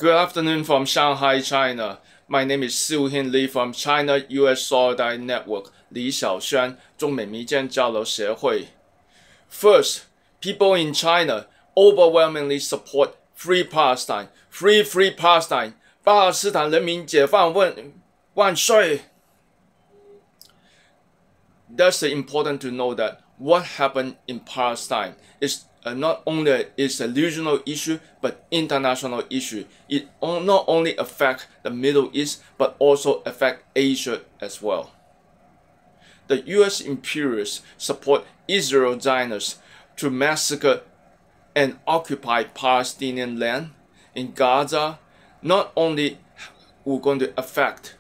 Good afternoon from Shanghai, China. My name is Siu Hin Lee from China-US Solidarity Network, Lee Siu Hin, 中美民间交流协会. First, people in China overwhelmingly support Free Palestine. Free Palestine. 巴勒斯坦人民解放万岁! That's important to know that what happened in Palestine is not only is a regional issue but international issue. It not only affects the Middle East but also affects Asia as well. The US imperialists support Israeli Zionists to massacre and occupy Palestinian land in Gaza. Not only we're going to affect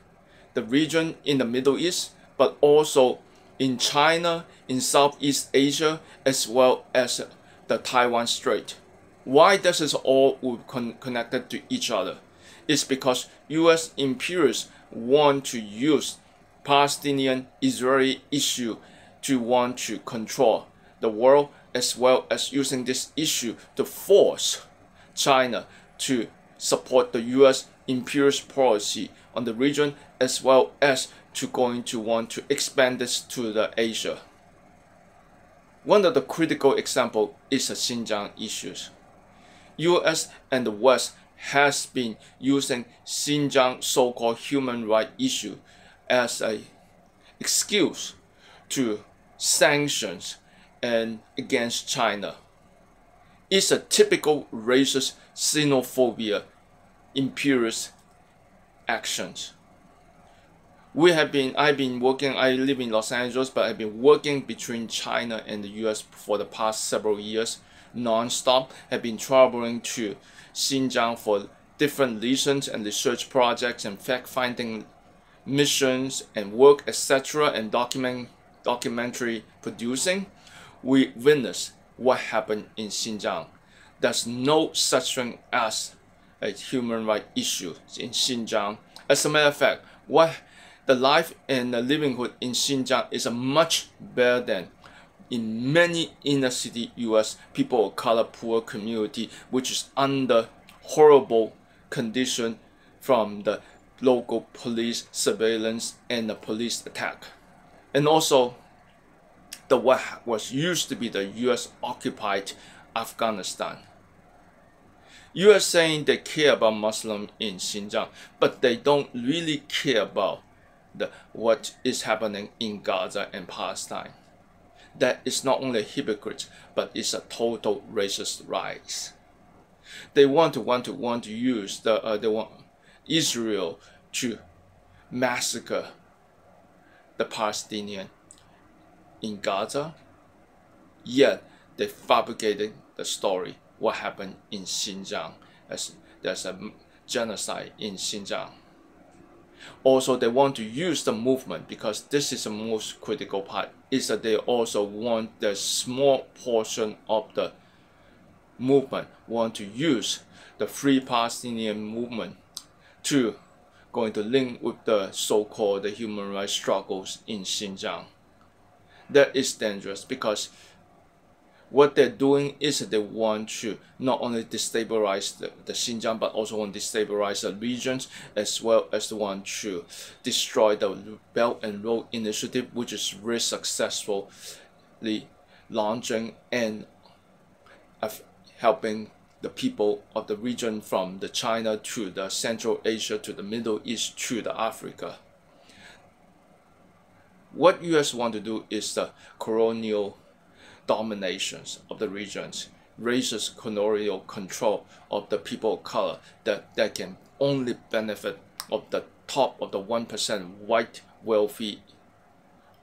the region in the Middle East but also in China, in Southeast Asia, as well as the Taiwan Strait. Why this is all connected to each other? It's because US imperialists want to use Palestinian-Israeli issue to want to control the world, as well as using this issue to force China to support the US imperialist policy on the region, as well as to going to want to expand this to the Asia. One of the critical examples is the Xinjiang issues. US and the West has been using Xinjiang so-called human rights issue as an excuse to sanctions and against China. It's a typical racist xenophobia imperialist actions. I live in Los Angeles, but I've been working between China and the US for the past several years, non-stop. I've been traveling to Xinjiang for different reasons and research projects and fact-finding missions and work, etc., and documentary producing. We witnessed what happened in Xinjiang. There's no such thing as a human rights issue in Xinjiang. As a matter of fact, the life and the livelihood in Xinjiang is a much better than in many inner city US people of color poor community, which is under horrible condition from the local police surveillance and the police attack. And also what was used to be the US occupied Afghanistan. US saying they care about Muslims in Xinjiang, but they don't really care about what is happening in Gaza and Palestine. That is not only a hypocrite, but it's a total racist rise. They want to use they want Israel to massacre the Palestinian in Gaza. Yet they fabricated the story what happened in Xinjiang, as there's a genocide in Xinjiang. Also, they want to use the movement, because this is the most critical part, is that they also want the small portion of the movement want to use the Free Palestinian movement to going to link with the so-called human rights struggles in Xinjiang. That is dangerous, because what they're doing is that they want to not only destabilize the Xinjiang, but also want to destabilize the regions, as well as they want to destroy the Belt and Road Initiative, which is very successfully launching and helping the people of the region from the China to the Central Asia to the Middle East to the Africa. What US want to do is the colonial dominations of the regions, racist colonial control of the people of color that can only benefit of the top of the 1% white wealthy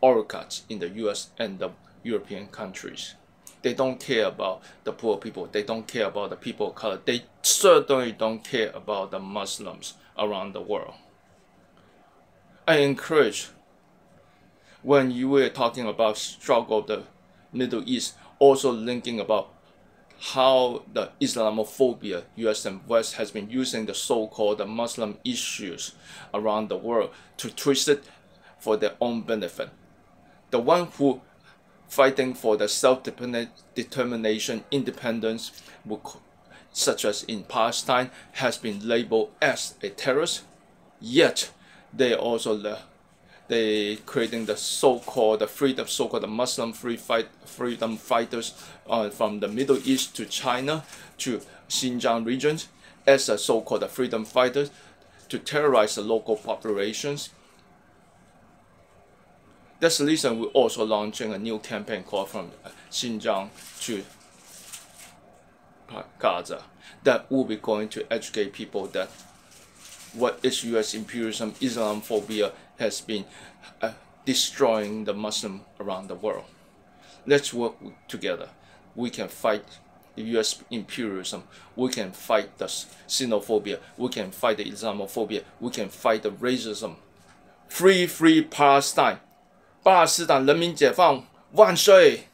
oligarchs in the US and the European countries. They don't care about the poor people. They don't care about the people of color. They certainly don't care about the Muslims around the world. I encourage, when you were talking about struggle of the Middle East, also linking about how the Islamophobia US and West has been using the so-called Muslim issues around the world to twist it for their own benefit. The one who fighting for the self-determination, independence, will such as in Palestine, has been labeled as a terrorist. Yet they also they creating the so-called Muslim freedom fighters from the Middle East to China to Xinjiang regions as a so-called freedom fighters to terrorize the local populations. That's the reason we're also launching a new campaign called From Xinjiang to Gaza, that will be going to educate people that what is U.S. imperialism, Islamophobia has been destroying the Muslim around the world. Let's work together. We can fight the U.S. imperialism. We can fight the xenophobia. We can fight the Islamophobia. We can fight the racism. Free Palestine! 巴勒斯坦人民解放万岁！